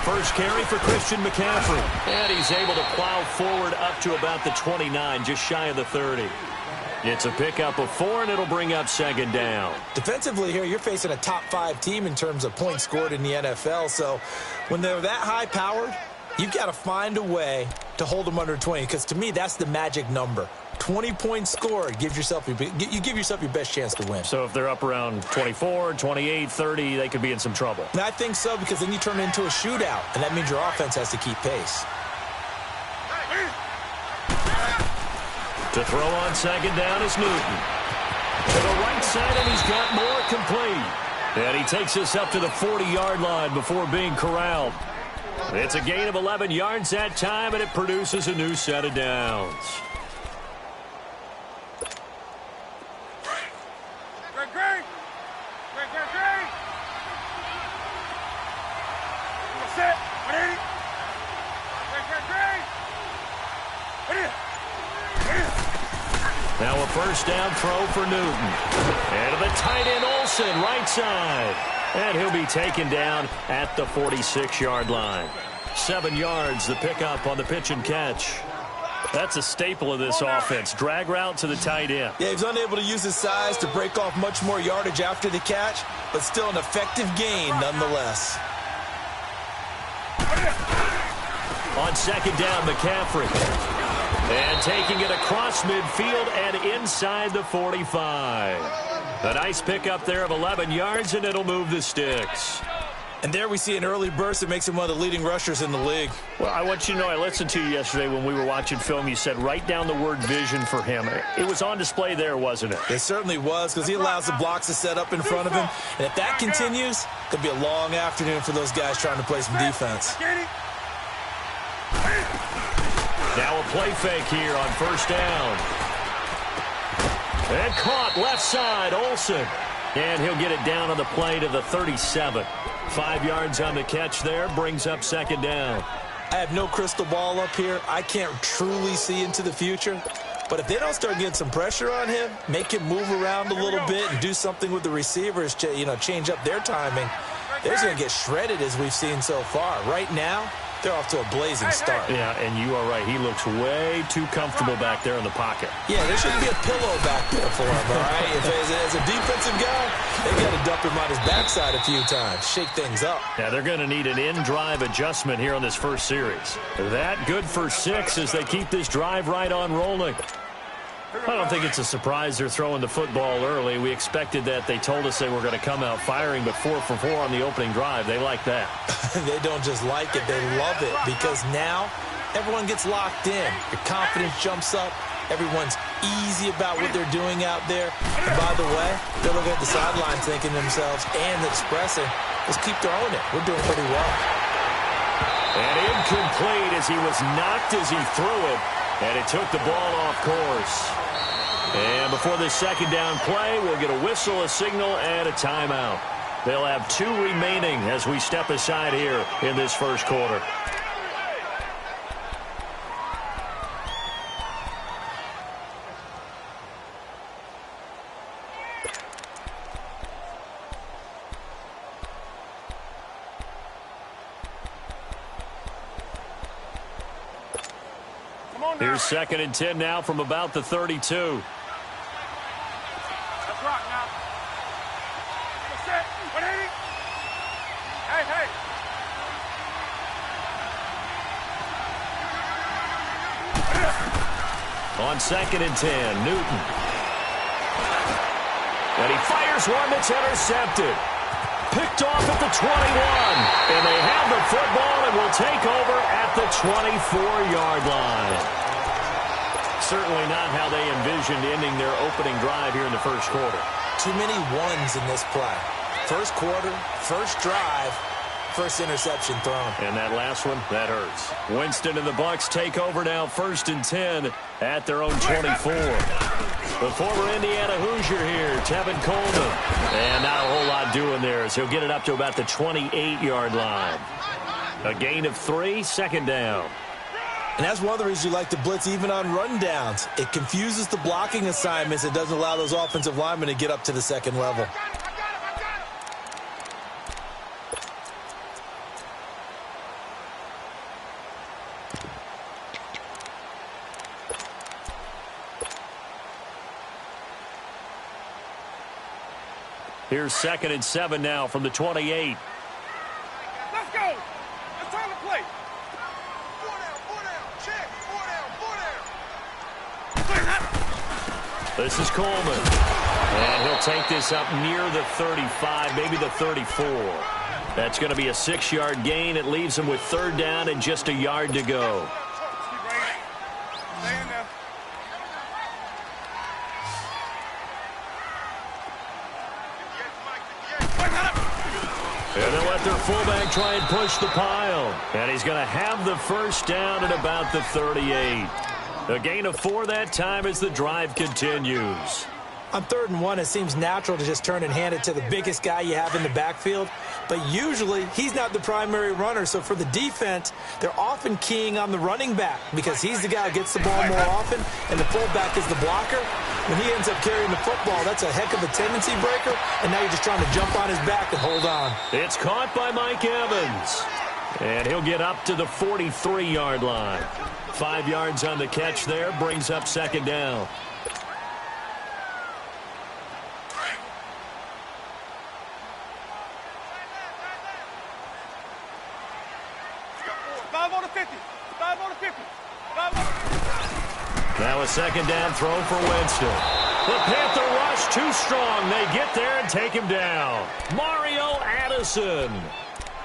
First carry for Christian McCaffrey. And he's able to plow forward up to about the 29, just shy of the 30. It's a pickup of 4, and it'll bring up second down. Defensively here, you're facing a top-5 team in terms of points scored in the NFL. So when they're that high-powered, you've got to find a way to hold them under 20, because to me, that's the magic number. 20 points scored, you give yourself your best chance to win. So if they're up around 24, 28, 30, they could be in some trouble. And I think so, because then you turn it into a shootout, and that means your offense has to keep pace. To throw on second down is Newton. To the right side, and he's got more complete. And he takes us up to the 40-yard line before being corralled. It's a gain of 11 yards that time, and it produces a new set of downs. Now a first down throw for Newton. And to the tight end Olsen, right side. And he'll be taken down at the 46-yard line. 7 yards, the pickup on the pitch and catch. That's a staple of this offense. Drag route to the tight end. Yeah, he's unable to use his size to break off much more yardage after the catch, but still an effective gain nonetheless. On second down, McCaffrey. And taking it across midfield and inside the 45. A nice pickup there of 11 yards, and it'll move the sticks. And there we see an early burst that makes him one of the leading rushers in the league. Well, I want you to know, I listened to you yesterday when we were watching film. You said write down the word vision for him. It was on display there, wasn't it? It certainly was, because he allows the blocks to set up in front of him. And if that continues, it could be a long afternoon for those guys trying to play some defense. Now a play fake here on first down. And caught left side, Olsen. And he'll get it down on the play to the 37. 5 yards on the catch there, brings up second down. I have no crystal ball up here. I can't truly see into the future. But if they don't start getting some pressure on him, make him move around a little bit and do something with the receivers, change up their timing, they're going to get shredded as we've seen so far. Right now, they're off to a blazing start. Yeah, and you are right. He looks way too comfortable back there in the pocket. Yeah, there shouldn't be a pillow back there for him, all right? As a defensive guy, they got to dump him on his backside a few times, shake things up. Yeah, they're going to need an in-drive adjustment here on this first series. That good for 6 as they keep this drive right on rolling. I don't think it's a surprise they're throwing the football early. We expected that. They told us they were going to come out firing, but 4 for 4 on the opening drive. They like that. They don't just like it, they love it, because now everyone gets locked in. Your confidence jumps up. Everyone's easy about what they're doing out there. And by the way, they're looking at the sidelines thinking to themselves and expressing, let's keep throwing it. We're doing pretty well. And incomplete as he was knocked as he threw it, and it took the ball off course. And before this second down play, we'll get a whistle, a signal, and a timeout. They'll have 2 remaining as we step aside here in this first quarter. Here's second and 10 now from about the 32. On second and 10, Newton. And he fires one that's intercepted. Picked off at the 21. And they have the football and will take over at the 24-yard line. Certainly not how they envisioned ending their opening drive here in the first quarter. Too many ones in this play. First quarter, first drive, first interception thrown. And that last one, that hurts. Winston and the Bucs take over now, first and 10 at their own 24. The former Indiana Hoosier here, Tevin Coleman. And not a whole lot doing there as he'll get it up to about the 28-yard line. A gain of 3, second down. And that's one of the reasons you like to blitz even on rundowns. It confuses the blocking assignments. It doesn't allow those offensive linemen to get up to the second level. Here's 2nd and 7 now from the 28. Let's go. It's time to play. 4 down. Check. 4 down. This is Coleman. And he'll take this up near the 35, maybe the 34. That's going to be a 6-yard gain. It leaves him with 3rd down and just a yard to go. Stay in there. And they'll let their fullback try and push the pile. And he's going to have the 1st down at about the 38. A gain of 4 that time as the drive continues. On 3rd and 1, it seems natural to just turn and hand it to the biggest guy you have in the backfield. But usually, he's not the primary runner. So for the defense, they're often keying on the running back because he's the guy who gets the ball more often, and the fullback is the blocker. When he ends up carrying the football, that's a heck of a tendency breaker, and now you're just trying to jump on his back and hold on. It's caught by Mike Evans. And he'll get up to the 43-yard line. 5 yards on the catch there, brings up 2nd down. Now a 2nd down throw for Winston. The Panther rush too strong. They get there and take him down. Mario Addison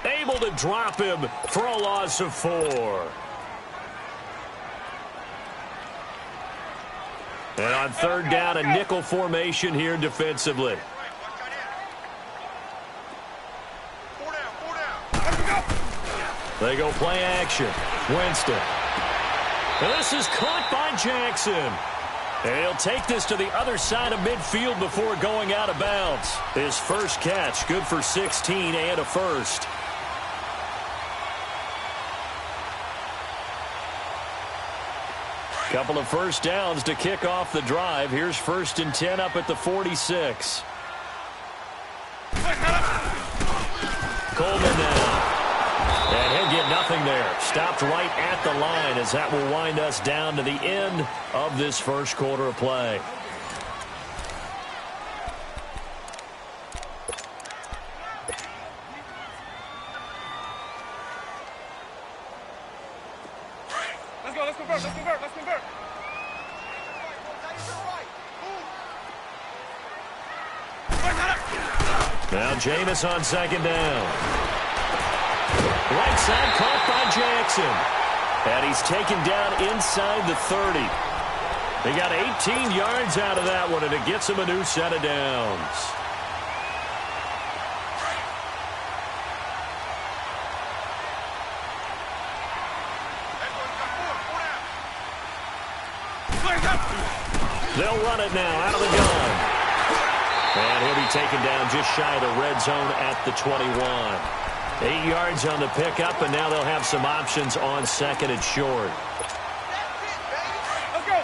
able to drop him for a loss of 4. And on 3rd down, a nickel formation here defensively. 4 down. They go play action. Winston. And this is caught by Jackson. And he'll take this to the other side of midfield before going out of bounds. His first catch, good for 16 and a 1st. Couple of 1st downs to kick off the drive. Here's 1st and 10 up at the 46. Coleman now. And he'll get nothing there. Stopped right at the line as that will wind us down to the end of this 1st quarter of play. Let's convert. Now Jameis on 2nd down. Right side caught by Jackson. And he's taken down inside the 30. They got 18 yards out of that one, and it gets him a new set of downs. They'll run it now out of the gun. And he'll be taken down just shy of the red zone at the 21. 8 yards on the pickup, and now they'll have some options on 2nd and short. Let's go.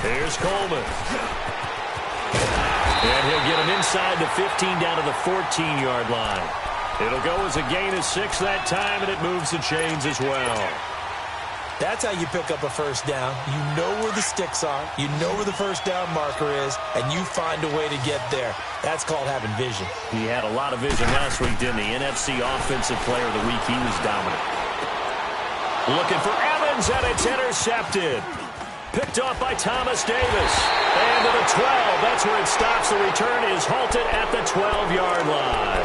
Here's Coleman. And he'll get him inside the 15 down to the 14-yard line. It'll go as a gain of 6 that time, and it moves the chains as well. That's how you pick up a 1st down. You know where the sticks are. You know where the 1st down marker is, and you find a way to get there. That's called having vision. He had a lot of vision last week, didn't he? NFC Offensive Player of the Week. He was dominant. Looking for Evans, and it's intercepted. Picked off by Thomas Davis. And to the 12. That's where it stops. The return is halted at the 12-yard line.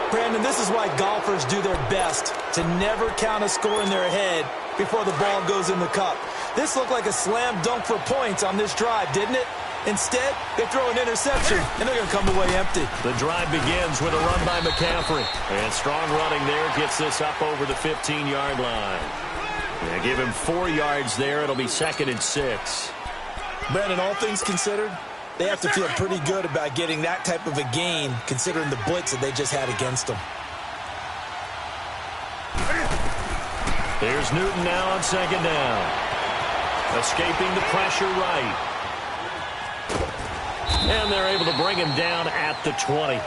Brandon, this is why golfers do their best to never count a score in their head before the ball goes in the cup. This looked like a slam dunk for points on this drive, didn't it? Instead, they throw an interception, and they're going to come away empty. The drive begins with a run by McCaffrey. And strong running there gets this up over the 15-yard line. They give him 4 yards there. It'll be 2nd and 6. Brandon, all things considered, they have to feel pretty good about getting that type of a gain, considering the blitz that they just had against them. Here's Newton now on 2nd down. Escaping the pressure right. And they're able to bring him down at the 20.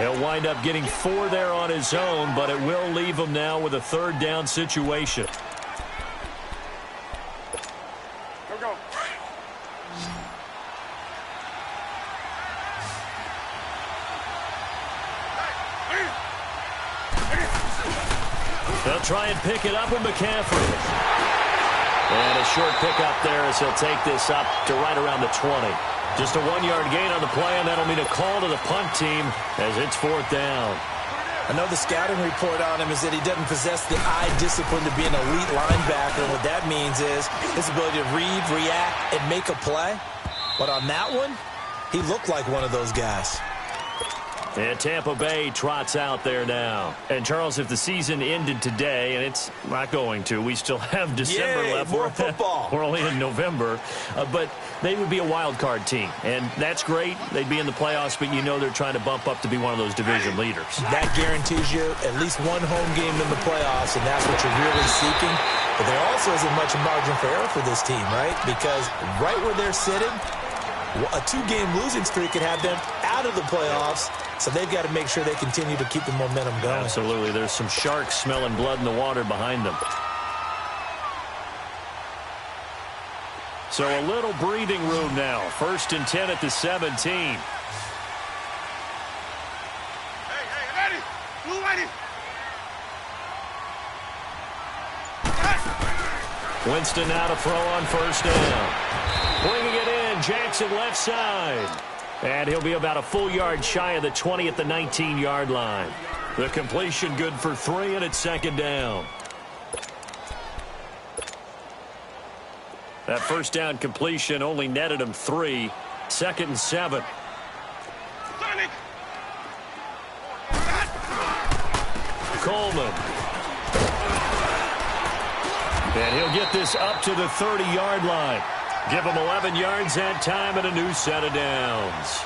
He'll wind up getting 4 there on his own, but it will leave him now with a 3rd down situation. Go. They'll try and pick it up with McCaffrey. And a short pickup there as he'll take this up to right around the 20. Just a 1-yard gain on the play, and that'll mean a call to the punt team as it's 4th down. I know the scouting report on him is that he doesn't possess the eye discipline to be an elite linebacker. And what that means is his ability to read, react, and make a play. But on that one, he looked like one of those guys. And Tampa Bay trots out there now. And, Charles, if the season ended today, and it's not going to, we still have December left. More football. We're only in November. But they would be a wild card team. And that's great. They'd be in the playoffs, but you know they're trying to bump up to be one of those division leaders. That guarantees you at least one home game in the playoffs, and that's what you're really seeking. But there also isn't much margin for error for this team, right? Because right where they're sitting, a 2-game losing streak could have them out of the playoffs. So they've got to make sure they continue to keep the momentum going. Absolutely. There's some sharks smelling blood in the water behind them. So a little breathing room now. 1st and 10 at the 17. Hey, ready? Blue ready. Winston now to throw on 1st down. Bringing it in, Jackson left side. And he'll be about a full yard shy of the 20 at the 19-yard line. The completion good for 3, and it's 2nd down. That 1st down completion only netted him 3. 2nd and 7. Coleman. And he'll get this up to the 30-yard line. Give him 11 yards that time and a new set of downs.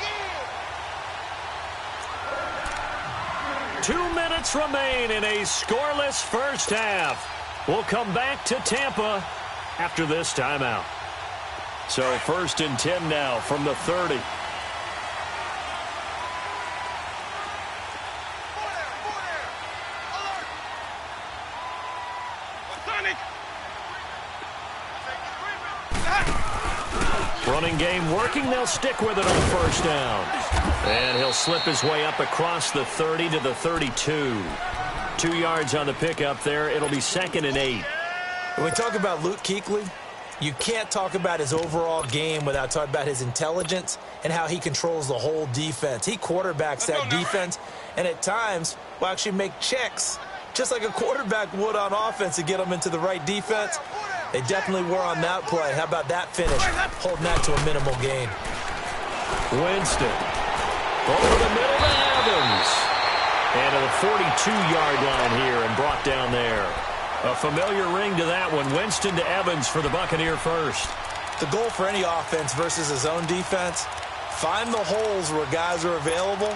Yeah. 2 minutes remain in a scoreless 1st half. We'll come back to Tampa after this timeout. So 1st and 10 now from the 30. Running game working. They'll stick with it on 1st down. And he'll slip his way up across the 30 to the 32. 2 yards on the pickup there. It'll be 2nd and 8. When we talk about Luke Kuechly, you can't talk about his overall game without talking about his intelligence and how he controls the whole defense. He quarterbacks that defense, and at times will actually make checks, just like a quarterback would on offense, to get them into the right defense. They definitely were on that play. How about that finish? Holding that to a minimal gain. Winston. Over the middle to Evans. And to the 42-yard line here and brought down there. A familiar ring to that one. Winston to Evans for the Buccaneer first. The goal for any offense versus his own defense, find the holes where guys are available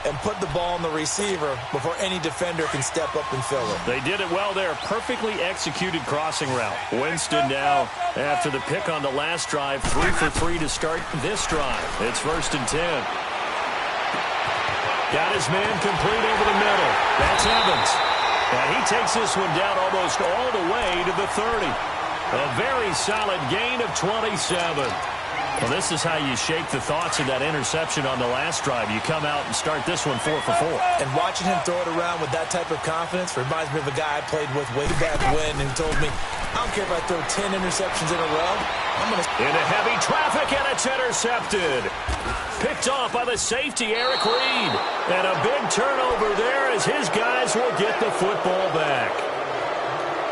and put the ball on the receiver before any defender can step up and fill it. They did it well there. Perfectly executed crossing route. Winston now, after the pick on the last drive, 3 for 3 to start this drive. It's 1st and 10. Got his man complete over the middle. That's Evans. And he takes this one down almost all the way to the 30. A very solid gain of 27. Well, this is how you shake the thoughts of that interception on the last drive. You come out and start this one 4 for 4. And watching him throw it around with that type of confidence reminds me of a guy I played with way back when who told me, I don't care if I throw 10 interceptions in a row. I'm going to... Into heavy traffic, and it's intercepted. Picked off by the safety, Eric Reed. And a big turnover there as his guys will get the football back.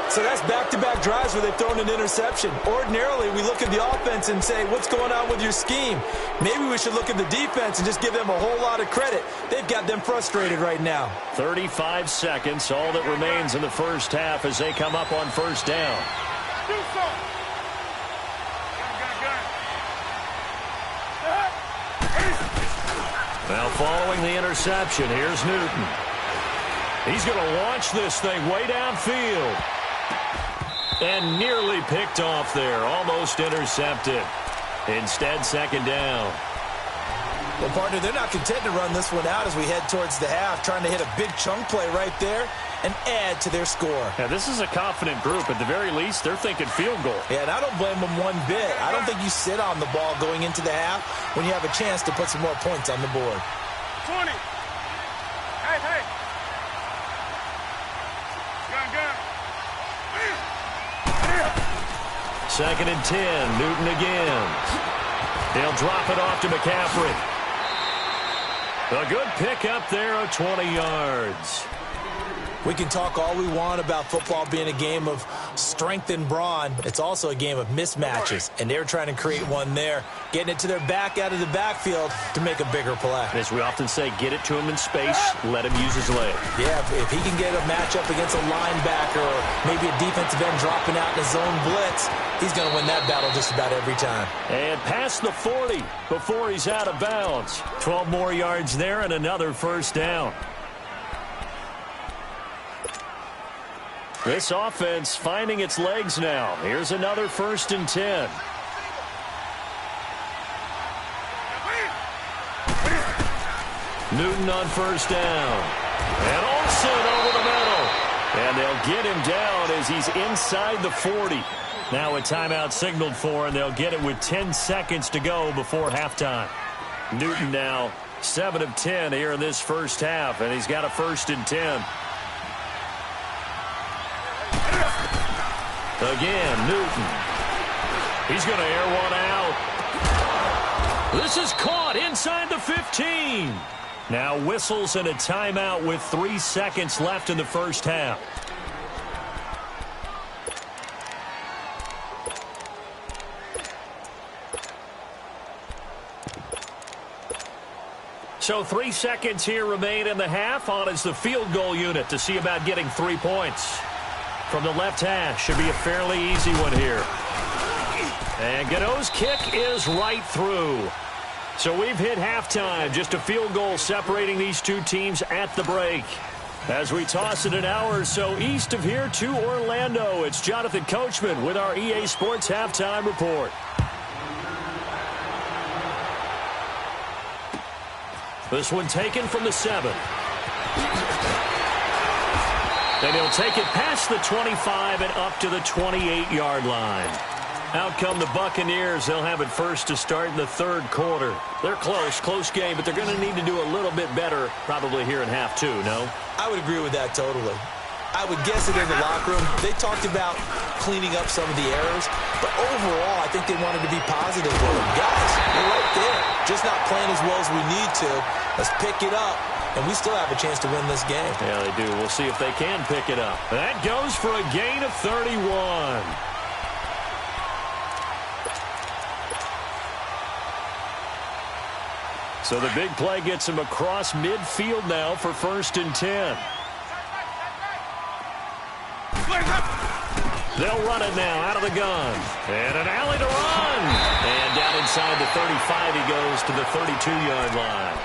So that's back-to-back drives where they've thrown an interception. Ordinarily, we look at the offense and say, what's going on with your scheme? Maybe we should look at the defense and just give them a whole lot of credit. They've got them frustrated right now. 35 seconds, all that remains in the 1st half as they come up on 1st down. Do something. Now, following the interception, here's Newton. He's going to launch this thing way downfield. And nearly picked off there. Almost intercepted. Instead, second down. Well, partner, they're not content to run this one out as we head towards the half, trying to hit a big chunk play right there and add to their score. Yeah, this is a confident group. At the very least, they're thinking field goal. Yeah, and I don't blame them one bit. I don't think you sit on the ball going into the half when you have a chance to put some more points on the board. 20. Hey, hey. Gun. Second and 10. Newton again. They'll drop it off to McCaffrey. A good pickup there of 20 yards. We can talk all we want about football being a game of strength and brawn. It's also a game of mismatches, and they're trying to create one there, getting it to their back out of the backfield to make a bigger play. As we often say, get it to him in space, let him use his leg. Yeah, if he can get a matchup against a linebacker or maybe a defensive end dropping out in a zone blitz, he's going to win that battle just about every time. And past the 40 before he's out of bounds. 12 more yards there and another first down. This offense finding its legs now. Here's another first and 10. Newton on first down. And Olsen over the middle. And they'll get him down as he's inside the 40. Now a timeout signaled for, and they'll get it with 10 seconds to go before halftime. Newton now 7 of 10 here in this first half, and he's got a first and 10. Again, Newton. He's going to air one out. This is caught inside the 15. Now whistles and a timeout with 3 seconds left in the first half. So 3 seconds here remain in the half. On is the field goal unit to see about getting 3 points. From the left hash, should be a fairly easy one here. And Godot's kick is right through. So we've hit halftime. Just a field goal separating these two teams at the break. As we toss it an hour or so east of here to Orlando, it's Jonathan Coachman with our EA Sports Halftime Report. This one taken from the 7. And he'll take it past the 25 and up to the 28-yard line. Out come the Buccaneers. They'll have it first to start in the third quarter. They're close game, but they're going to need to do a little bit better probably here in half two, no? I would agree with that totally. I would guess it in the locker room. They talked about cleaning up some of the errors, but overall, I think they wanted to be positive with them. Guys, we're right there. Just not playing as well as we need to. Let's pick it up, and we still have a chance to win this game. Yeah, they do. We'll see if they can pick it up. That goes for a gain of 31. So the big play gets him across midfield now for first and 10. They'll run it now out of the gun. And an alley to run. And down inside the 35 he goes to the 32-yard line.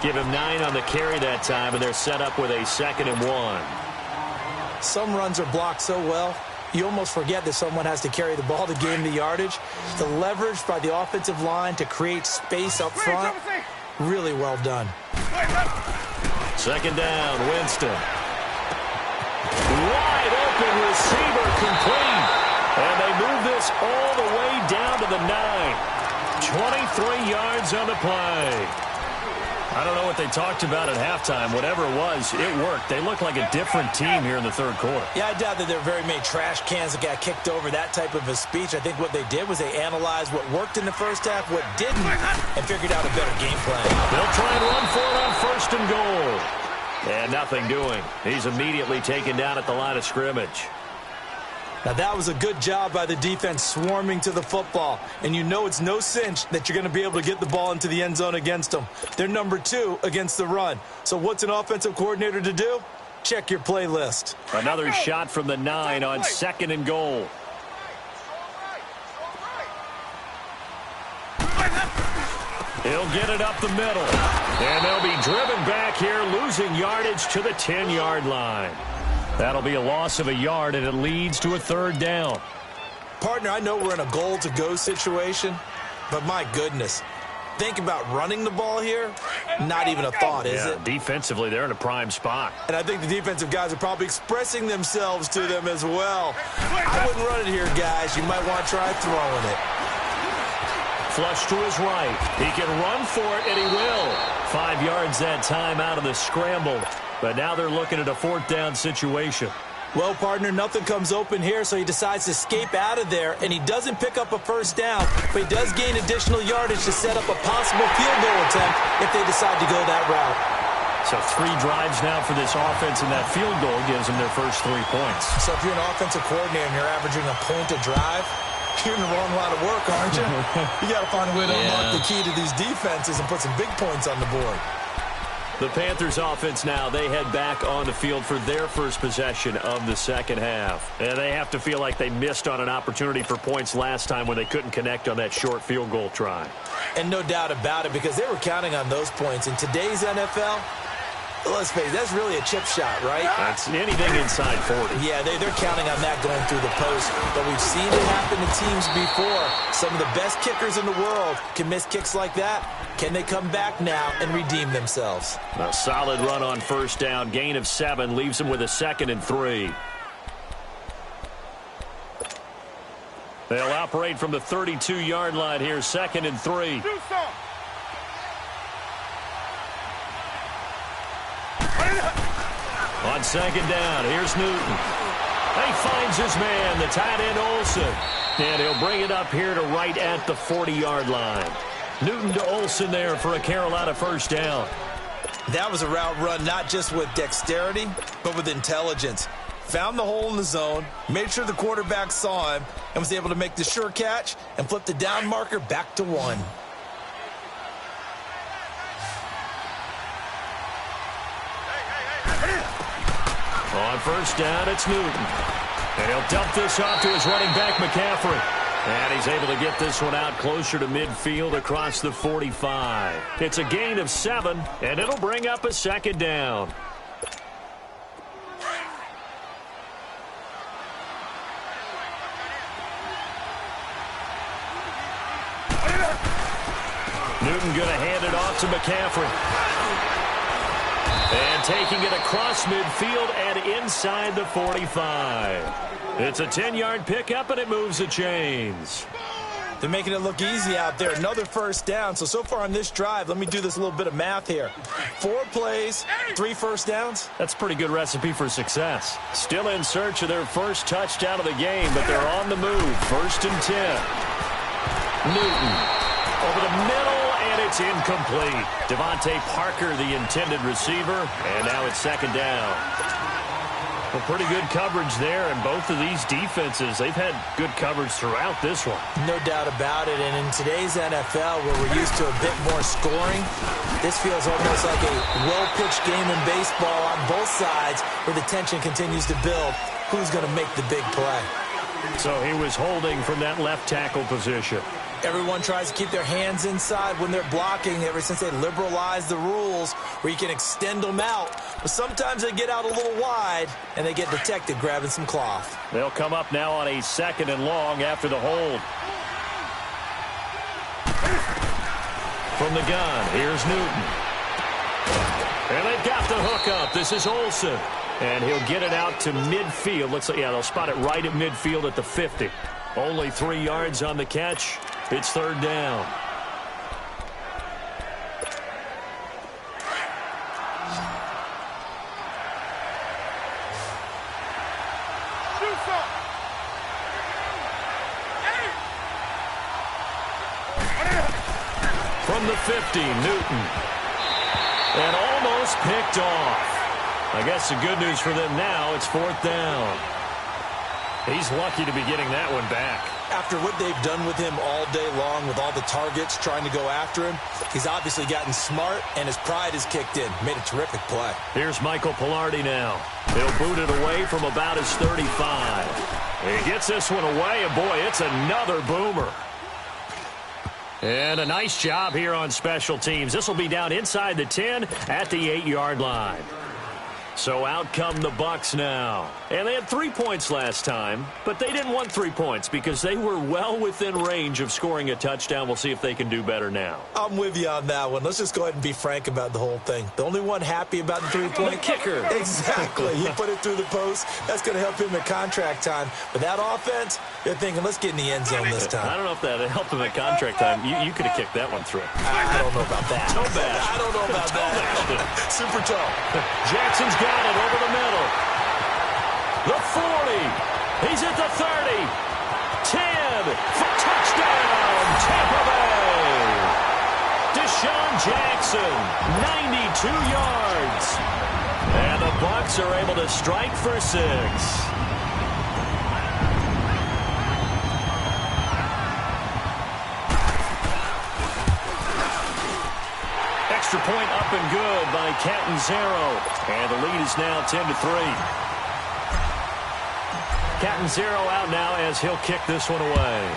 Give him 9 on the carry that time, and they're set up with a 2nd and 1. Some runs are blocked so well, you almost forget that someone has to carry the ball to gain the yardage. The leverage by the offensive line to create space up front, really well done. 2nd down, Winston. Wide open receiver complete. And they move this all the way down to the 9. 23 yards on the play. I don't know what they talked about at halftime. Whatever it was, it worked. They look like a different team here in the third quarter. Yeah, I doubt that there are very many trash cans that got kicked over, that type of a speech. I think what they did was they analyzed what worked in the first half, what didn't, and figured out a better game plan. They'll try and run for it on first and goal. And nothing doing. He's immediately taken down at the line of scrimmage. Now, that was a good job by the defense swarming to the football. And you know it's no cinch that you're going to be able to get the ball into the end zone against them. They're number 2 against the run. So what's an offensive coordinator to do? Check your playlist. Another shot from the 9 on 2nd and goal. He'll get it up the middle. And they'll be driven back here, losing yardage to the 10-yard line. That'll be a loss of a yard, and it leads to a third down. Partner, I know we're in a goal-to-go situation, but my goodness, think about running the ball here. Not even a thought, is it? Defensively, they're in a prime spot. And I think the defensive guys are probably expressing themselves to them as well. I wouldn't run it here, guys. You might want to try throwing it. Flush to his right. He can run for it, and he will. 5 yards that time out of the scramble. But now they're looking at a fourth down situation. Well, partner, nothing comes open here, so he decides to escape out of there, and he doesn't pick up a first down, but he does gain additional yardage to set up a possible field goal attempt if they decide to go that route. So 3 drives now for this offense, and that field goal gives them their first 3 points. So if you're an offensive coordinator and you're averaging a point a drive, you're in the wrong line of work, aren't you? You got to find a way to unlock the key to these defenses and put some big points on the board. The Panthers offense now, they head back on the field for their first possession of the second half. And they have to feel like they missed on an opportunity for points last time when they couldn't connect on that short field goal try. And no doubt about it, because they were counting on those points. In today's NFL, let's face it, that's really a chip shot, right? That's anything inside 40. Yeah, they're counting on that going through the post. But we've seen it happen to teams before. Some of the best kickers in the world can miss kicks like that. Can they come back now and redeem themselves? A solid run on first down. Gain of 7 leaves them with a 2nd and 3. They'll operate from the 32-yard line here. 2nd and 3. Do some. On 2nd down, here's Newton. He finds his man, the tight end Olsen. And he'll bring it up here to right at the 40-yard line. Newton to Olsen there for a Carolina first down. That was a route run not just with dexterity, but with intelligence. Found the hole in the zone, made sure the quarterback saw him, and was able to make the sure catch and flip the down marker back to 1. On first down, it's Newton. And he'll dump this off to his running back, McCaffrey. And he's able to get this one out closer to midfield across the 45. It's a gain of 7, and it'll bring up a 2nd down. Newton going to hand it off to McCaffrey. And taking it across midfield and inside the 45. It's a 10-yard pickup, and it moves the chains. They're making it look easy out there. Another first down. So far on this drive, let me do this little bit of math here. 4 plays, 3 first downs. That's a pretty good recipe for success. Still in search of their first touchdown of the game, but they're on the move. 1st and 10. Newton over the middle, and it's incomplete. Devontae Parker, the intended receiver, and now it's 2nd down. Well, pretty good coverage there, and both of these defenses, they've had good coverage throughout this one. No doubt about it, and in today's NFL, where we're used to a bit more scoring, this feels almost like a well-pitched game in baseball on both sides, where the tension continues to build. Who's going to make the big play? So he was holding from that left tackle position. Everyone tries to keep their hands inside when they're blocking ever since they liberalized the rules where you can extend them out. But sometimes they get out a little wide, and they get detected grabbing some cloth. They'll come up now on a 2nd and long after the hold. From the gun, here's Newton. And they've got the hook up. This is Olsen. And he'll get it out to midfield. Looks like, yeah, they'll spot it right at midfield at the 50. Only 3 yards on the catch. It's 3rd down. From the 50, Newton. And almost picked off. I guess the good news for them now, it's 4th down. He's lucky to be getting that one back. After what they've done with him all day long with all the targets trying to go after him, he's obviously gotten smart, and his pride has kicked in. Made a terrific play. Here's Michael Pilardi now. He'll boot it away from about his 35. He gets this one away, and boy, it's another boomer. And a nice job here on special teams. This will be down inside the 10 at the 8-yard line. So out come the Bucs now. And they had 3 points last time, but they didn't want 3 points because they were well within range of scoring a touchdown. We'll see if they can do better now. I'm with you on that one. Let's just go ahead and be frank about the whole thing. The only one happy about the 3-point kicker. Exactly. He put it through the post. That's going to help him at contract time. But that offense, they're thinking, let's get in the end zone this time. I don't know if that helped him at contract time. You could have kicked that one through. I don't know about that. Toe bash. I don't know about that. Super toe. Jackson's got it over the middle. The 40. He's at the 30. 10 for touchdown. Tampa Bay. Deshaun Jackson, 92 yards. And the Bucs are able to strike for 6. Extra point up and good by Catanzaro. And the lead is now 10-3. Catanzaro out now as he'll kick this one away.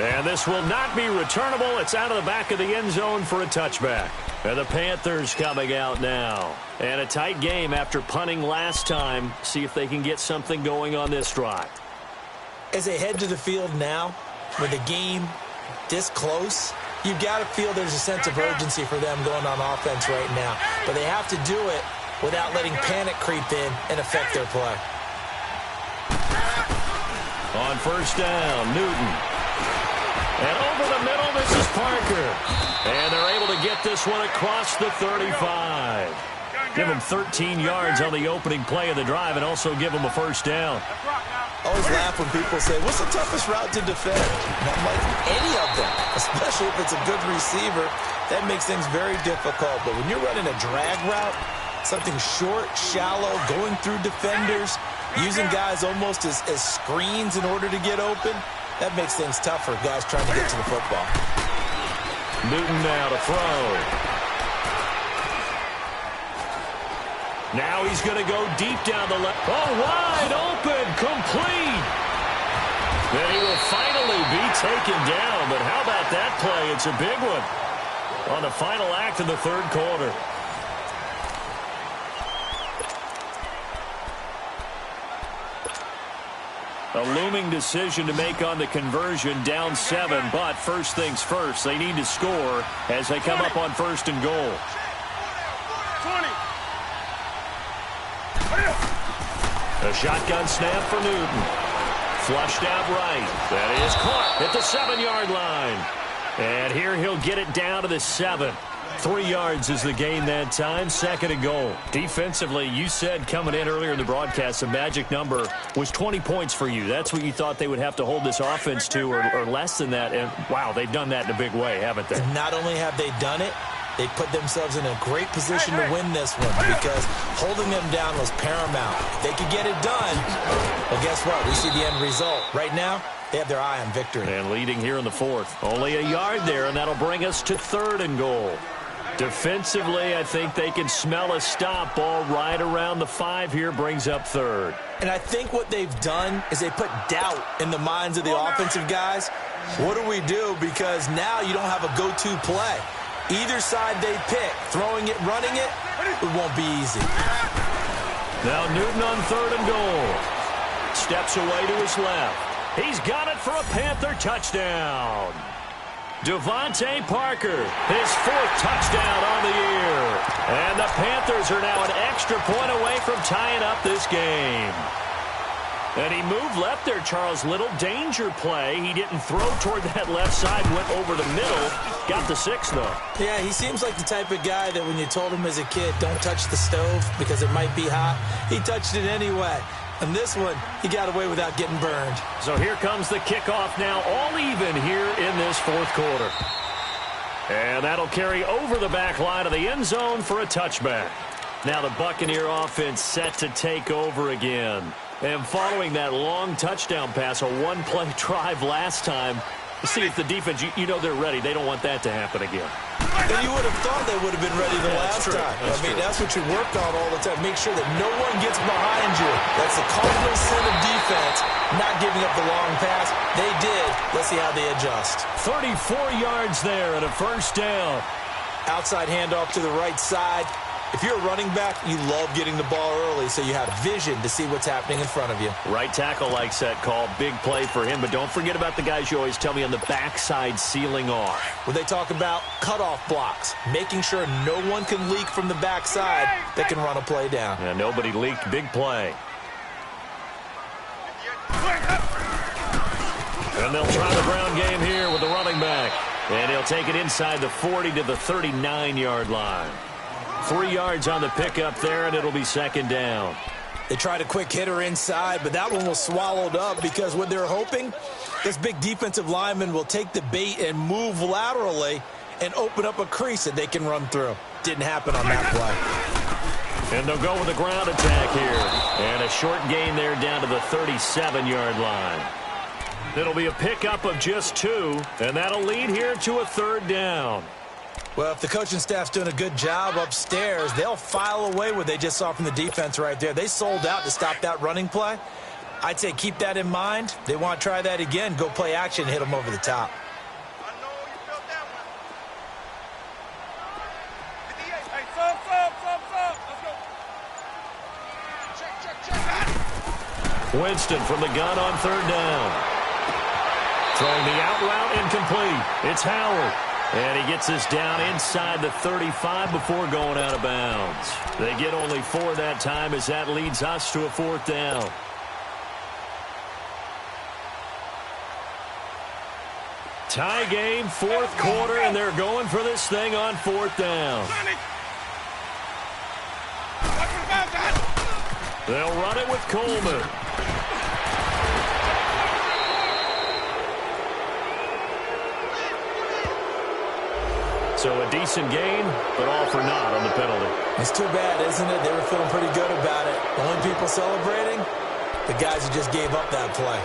And this will not be returnable. It's out of the back of the end zone for a touchback. And the Panthers coming out now. And a tight game after punting last time. See if they can get something going on this drive. As they head to the field now, with the game this close, you've got to feel there's a sense of urgency for them going on offense right now. But they have to do it without letting panic creep in and affect their play. On first down, Newton. And over the middle, this is Parker. And they're able to get this one across the 35. Give them 13 yards on the opening play of the drive and also give them a first down. I always laugh when people say, what's the toughest route to defend? And I'm like, any of them, especially if it's a good receiver. That makes things very difficult. But when you're running a drag route, something short, shallow, going through defenders, using guys almost as screens in order to get open, that makes things tough for guys trying to get to the football. Newton now to throw. Now he's going to go deep down the left. Oh, wide open, complete. Then he will finally be taken down. But how about that play? It's a big one on the final act of the third quarter. A looming decision to make on the conversion, down 7, but first things first, they need to score as they come up on first and goal. 20. A shotgun snap for Newton. Flushed out right. That is caught at the 7-yard line. And here he'll get it down to the 7. 3 yards is the gain that time. Second and goal. Defensively, you said coming in earlier in the broadcast, the magic number was 20 points for you. That's what you thought they would have to hold this offense to, or less than that. And, wow, they've done that in a big way, haven't they? And not only have they done it, they put themselves in a great position to win this one because holding them down was paramount. If they could get it done, well, guess what? We see the end result. Right now, they have their eye on victory. And leading here in the fourth. Only a yard there, and that'll bring us to third and goal. Defensively, I think they can smell a stop. Ball right around the 5 here, brings up third. And I think what they've done is they put doubt in the minds of the offensive guys. What do we do? Because now you don't have a go-to play. Either side they pick, throwing it, running it, it won't be easy. Now Newton on third and goal. Steps away to his left. He's got it for a Panther touchdown. Devontae Parker, his 4th touchdown on the year. And the Panthers are now an extra point away from tying up this game. And he moved left there, Charles. Little danger play. He didn't throw toward that left side, went over the middle. Got the 6, though. Yeah, he seems like the type of guy that when you told him as a kid, don't touch the stove because it might be hot, he touched it anyway. And this one, he got away without getting burned. So here comes the kickoff now, all even here in this fourth quarter. And that'll carry over the back line of the end zone for a touchback. Now the Buccaneer offense set to take over again. And following that long touchdown pass, a one-play drive last time, See, if the defense, you know they're ready. They don't want that to happen again. And you would have thought they would have been ready the last time. That's what you work on all the time. Make sure that no one gets behind you. That's the cardinal sin of defense, not giving up the long pass. They did. Let's see how they adjust. 34 yards there and a first down. Outside handoff to the right side. If you're a running back, you love getting the ball early so you have vision to see what's happening in front of you. Right tackle likes that call. Big play for him. But don't forget about the guys you always tell me on the backside sealing off. When they talk about cutoff blocks, making sure no one can leak from the backside that can run a play down. Yeah, nobody leaked. Big play. And they'll try the ground game here with the running back. And he'll take it inside the 40 to the 39-yard line. 3 yards on the pickup there, and it'll be second down. They tried a quick hitter inside, but that one was swallowed up because what they're hoping, this big defensive lineman will take the bait and move laterally and open up a crease that they can run through. Didn't happen on that play. And they'll go with a ground attack here. And a short gain there down to the 37-yard line. It'll be a pickup of just 2, and that'll lead here to a third down. Well, if the coaching staff's doing a good job upstairs, they'll file away what they just saw from the defense right there. They sold out to stop that running play. I'd say keep that in mind. They want to try that again, go play action, hit them over the top. I know you felt that one. Hey, sub. Let's go. Check. Winston from the gun on third down. Throwing the out route incomplete. It's Howard. And he gets this down inside the 35 before going out of bounds. They get only 4 that time as that leads us to a fourth down. Tie game, fourth quarter, and they're going for this thing on fourth down. They'll run it with Coleman. So a decent gain, but all for naught on the penalty. It's too bad, isn't it? They were feeling pretty good about it. The only people celebrating, the guys who just gave up that play.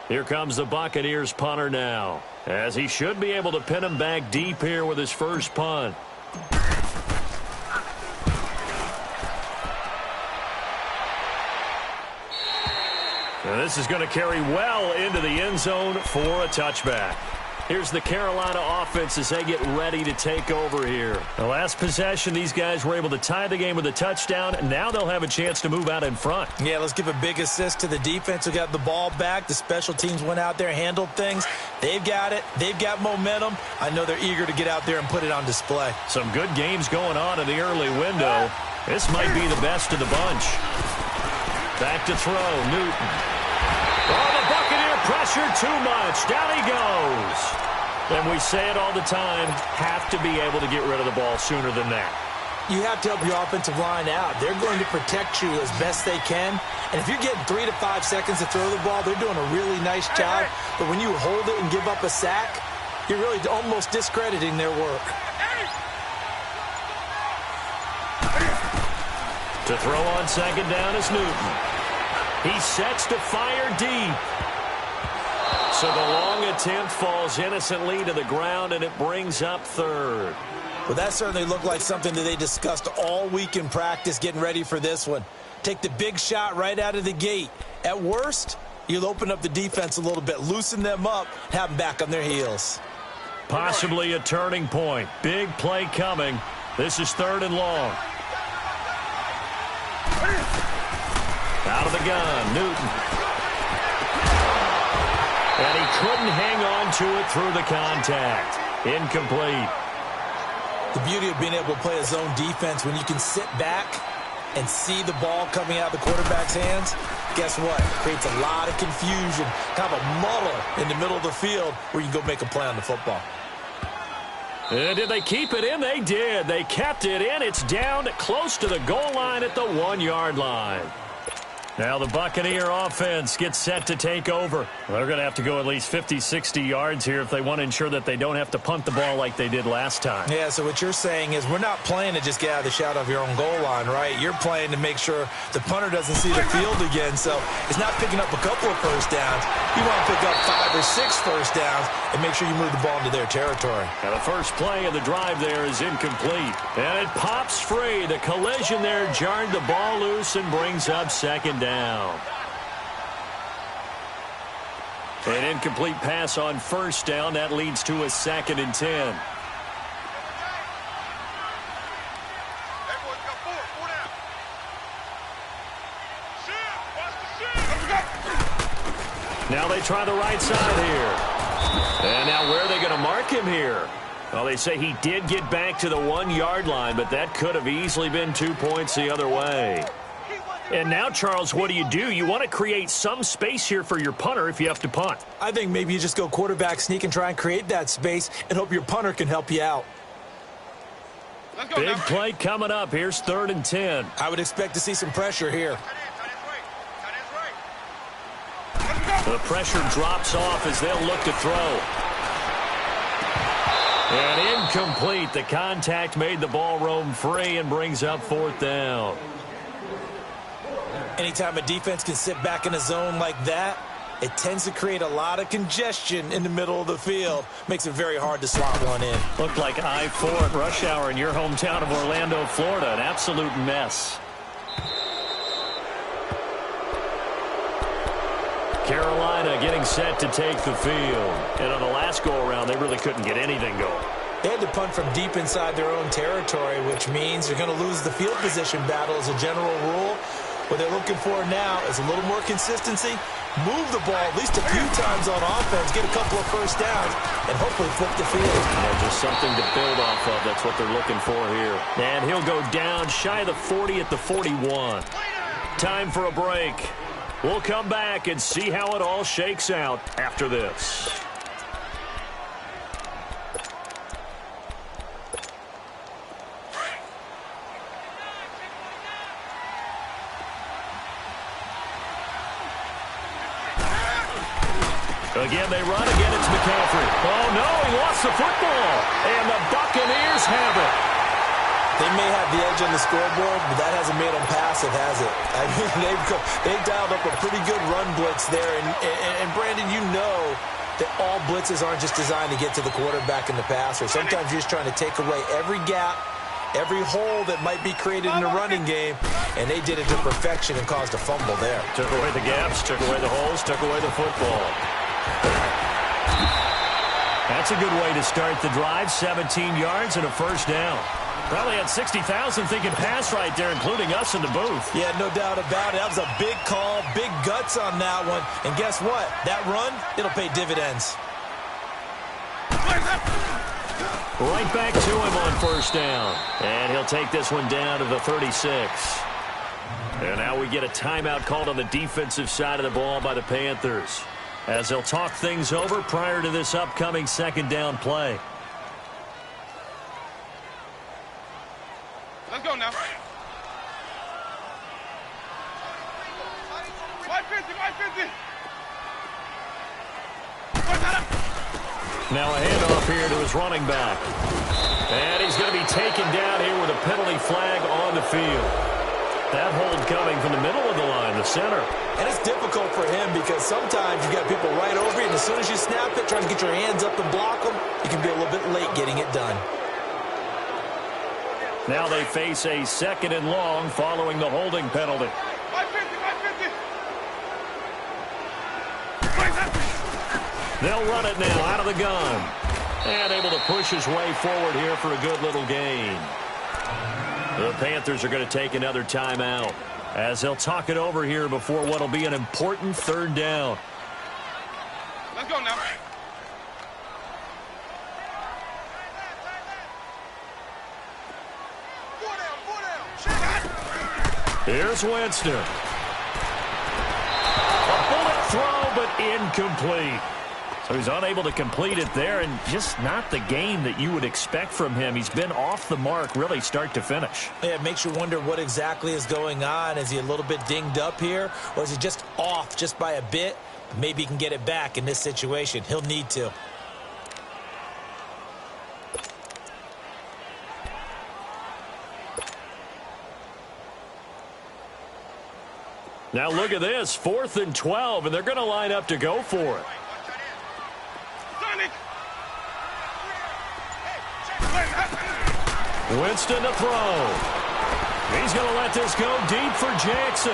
Here comes the Buccaneers punter now, as he should be able to pin him back deep here with his first punt. And this is going to carry well into the end zone for a touchback. Here's the Carolina offense as they get ready to take over here. The last possession, these guys were able to tie the game with a touchdown, and now they'll have a chance to move out in front. Yeah, let's give a big assist to the defense who got the ball back. The special teams went out there, handled things. They've got it. They've got momentum. I know they're eager to get out there and put it on display. Some good games going on in the early window. This might be the best of the bunch. Back to throw, Newton. Oh, the Buccaneer pressure too much. Down he goes. And we say it all the time, have to be able to get rid of the ball sooner than that. You have to help your offensive line out. They're going to protect you as best they can. And if you're getting 3 to 5 seconds to throw the ball, they're doing a really nice job. But when you hold it and give up a sack, you're really almost discrediting their work. To throw on second down is Newton. He sets to fire deep. So the long attempt falls innocently to the ground, and it brings up third. Well, that certainly looked like something that they discussed all week in practice, getting ready for this one. Take the big shot right out of the gate. At worst, you'll open up the defense a little bit, loosen them up, have them back on their heels. Possibly a turning point. Big play coming. This is third and long. Out of the gun, Newton. And he couldn't hang on to it through the contact. Incomplete. The beauty of being able to play a zone defense when you can sit back and see the ball coming out of the quarterback's hands, guess what? Creates a lot of confusion, kind of a muddle in the middle of the field where you can go make a play on the football. And did they keep it in? They did. They kept it in. It's down close to the goal line at the 1-yard line. Now the Buccaneer offense gets set to take over. They're going to have to go at least 50, 60 yards here if they want to ensure that they don't have to punt the ball like they did last time. Yeah, so what you're saying is we're not playing to just get out of the shadow of your own goal line, right? You're playing to make sure the punter doesn't see the field again. So it's not picking up a couple of first downs. You want to pick up 5 or 6 first downs and make sure you move the ball into their territory. Now the first play of the drive there is incomplete. And it pops free. The collision there jarred the ball loose and brings up second down. An incomplete pass on first down. That leads to a 2nd and 10. Hey, boys, got 4 down. Shift, watch the shift. Now they try the right side here. And now where are they going to mark him here? Well, they say he did get back to the 1-yard line, but that could have easily been 2 points the other way. And now, Charles, what do? You want to create some space here for your punter if you have to punt. I think maybe you just go quarterback sneak and try and create that space and hope your punter can help you out. Let's go Big now. play coming up. Here's 3rd and 10. I would expect to see some pressure here. Tight ends right. The pressure drops off as they'll look to throw. And incomplete. The contact made the ball roam free and brings up 4th down. Anytime a defense can sit back in a zone like that, it tends to create a lot of congestion in the middle of the field. Makes it very hard to slot one in. Looked like I-4 at rush hour in your hometown of Orlando, Florida. An absolute mess. Carolina getting set to take the field. And on the last go-around, they really couldn't get anything going. They had to punt from deep inside their own territory, which means you're going to lose the field position battle as a general rule. What they're looking for now is a little more consistency, move the ball at least a few times on offense, get a couple of first downs, and hopefully flip the field. Yeah, just something to build off of. That's what they're looking for here. And he'll go down shy of the 40 at the 41. Time for a break. We'll come back and see how it all shakes out after this. Again, they run. Again, it's McCaffrey. Oh, no, he lost the football. And the Buccaneers have it. They may have the edge on the scoreboard, but that hasn't made them passive, has it? I mean, they've dialed up a pretty good run blitz there. And Brandon, you know that all blitzes aren't just designed to get to the quarterback and the passer. Sometimes you're just trying to take away every gap, every hole that might be created in the running game, and they did it to perfection and caused a fumble there. Took away the gaps, took away the holes, took away the football. That's a good way to start the drive. 17 yards and a first down. Probably had 60,000 thinking pass right there, including us in the booth. Yeah, no doubt about it. That was a big call, big guts on that one. And guess what? That run, it'll pay dividends. Right back to him on first down. And he'll take this one down to the 36. And now we get a timeout called on the defensive side of the ball by the Panthers, as they'll talk things over prior to this upcoming 2nd down play. Let's go now. Wide 50, wide 50. Now a handoff here to his running back. And he's going to be taken down here with a penalty flag on the field. That hold coming from the middle of the line, the center. And it's difficult for him because sometimes you got people right over you, and as soon as you snap it, trying to get your hands up and block them, you can be a little bit late getting it done. Now they face a 2nd and long following the holding penalty. Wide 50, wide 50. They'll run it now out of the gun. And able to push his way forward here for a good little gain. The Panthers are going to take another timeout, as they'll talk it over here before what will be an important 3rd down. Let's go now. Four down. Here's Winston. A bullet throw, but incomplete. So he's unable to complete it there, and just not the game that you would expect from him. He's been off the mark really start to finish. Yeah, it makes you wonder what exactly is going on. Is he a little bit dinged up here, or is he just off just by a bit? Maybe he can get it back in this situation. He'll need to. Now look at this, 4th and 12, and they're going to line up to go for it. Winston to throw. He's going to let this go deep for Jackson.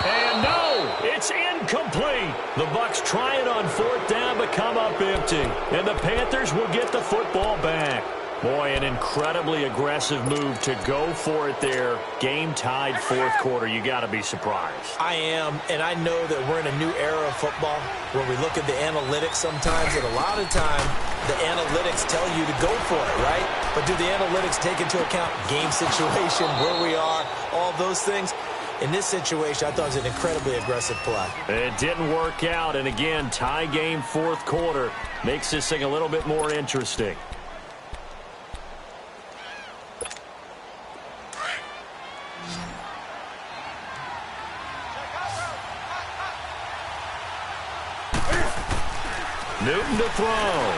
And no, it's incomplete. The Bucs try it on 4th down but come up empty. And the Panthers will get the football back. Boy, an incredibly aggressive move to go for it there. Game tied 4th quarter. You got to be surprised. I am, and I know that we're in a new era of football where we look at the analytics sometimes, and a lot of time the analytics tell you to go for it, right? But do the analytics take into account game situation, where we are, all those things? In this situation, I thought it was an incredibly aggressive play. It didn't work out, and again, tie game 4th quarter makes this thing a little bit more interesting. Newton to throw.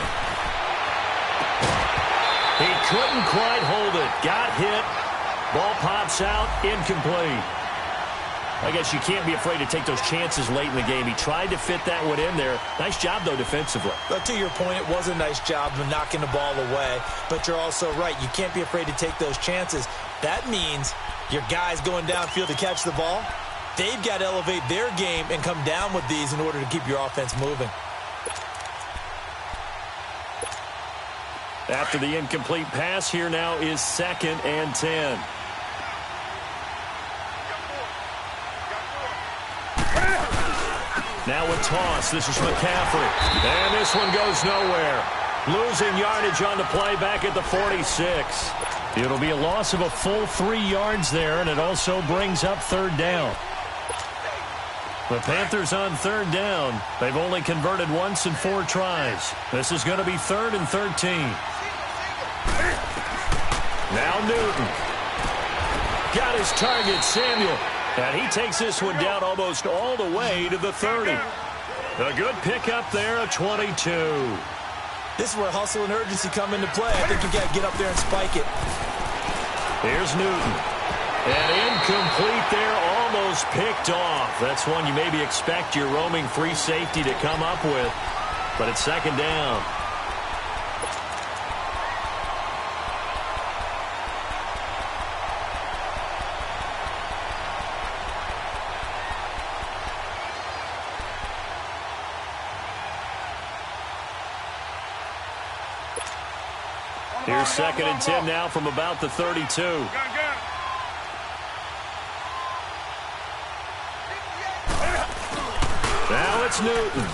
He couldn't quite hold it. Got hit. Ball pops out. Incomplete. I guess you can't be afraid to take those chances late in the game. He tried to fit that one in there. Nice job, though, defensively. But to your point, it was a nice job of knocking the ball away. But you're also right. You can't be afraid to take those chances. That means your guys going downfield to catch the ball, they've got to elevate their game and come down with these in order to keep your offense moving. After the incomplete pass, here now is 2nd and 10. Now a toss. This is McCaffrey. And this one goes nowhere. Losing yardage on the play back at the 46. It'll be a loss of a full 3 yards there, and it also brings up 3rd down. The Panthers on 3rd down. They've only converted once in 4 tries. This is going to be 3rd and 13. Now Newton. Got his target, Samuel. And he takes this one down almost all the way to the 30. A good pickup there of 22. This is where hustle and urgency come into play. I think you got to get up there and spike it. Here's Newton. And incomplete there, almost picked off. That's one you maybe expect your roaming free safety to come up with. But it's 2nd down. Here's 2nd and 10 now from about the 32. Now it's Newton.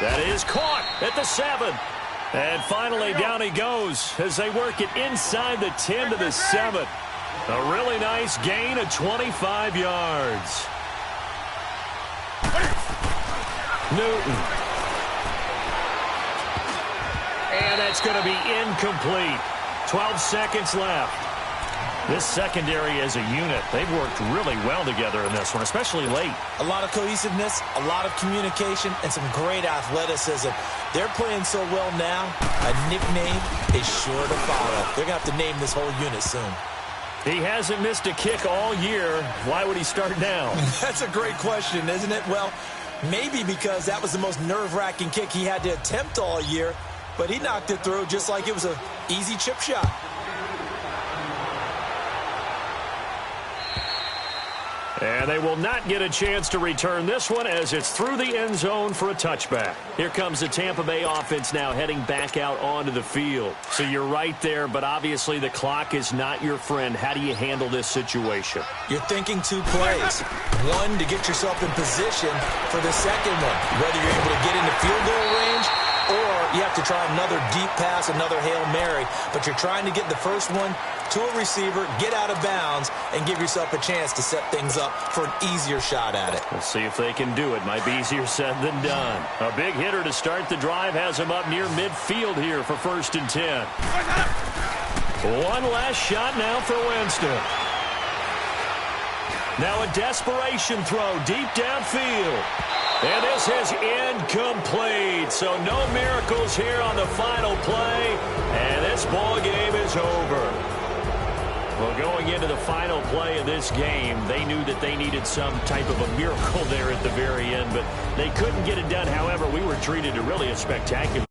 That is caught at the 7. And finally down he goes as they work it inside the 10 to the 7. A really nice gain of 25 yards. Newton. And that's going to be incomplete. 12 seconds left. This secondary as a unit, they've worked really well together in this one, especially late. A lot of cohesiveness, a lot of communication, and some great athleticism. They're playing so well now, a nickname is sure to follow. They're going to have to name this whole unit soon. He hasn't missed a kick all year. Why would he start now? That's a great question, isn't it? Well, maybe because that was the most nerve-wracking kick he had to attempt all year, but he knocked it through just like it was an easy chip shot. And they will not get a chance to return this one as it's through the end zone for a touchback. Here comes the Tampa Bay offense now heading back out onto the field. So you're right there, but obviously the clock is not your friend. How do you handle this situation? You're thinking 2 plays. One, to get yourself in position for the second one. Whether you're able to get into field goal range or you have to try another deep pass, another Hail Mary. But you're trying to get the first one to a receiver, get out of bounds, and give yourself a chance to set things up for an easier shot at it. We'll see if they can do it. Might be easier said than done. A big hitter to start the drive has him up near midfield here for 1st and 10. One last shot now for Winston. Now a desperation throw deep downfield. And this is incomplete. So no miracles here on the final play. And this ball game is over. Well, going into the final play of this game, they knew that they needed some type of a miracle there at the very end, but they couldn't get it done. However, we were treated to really a spectacular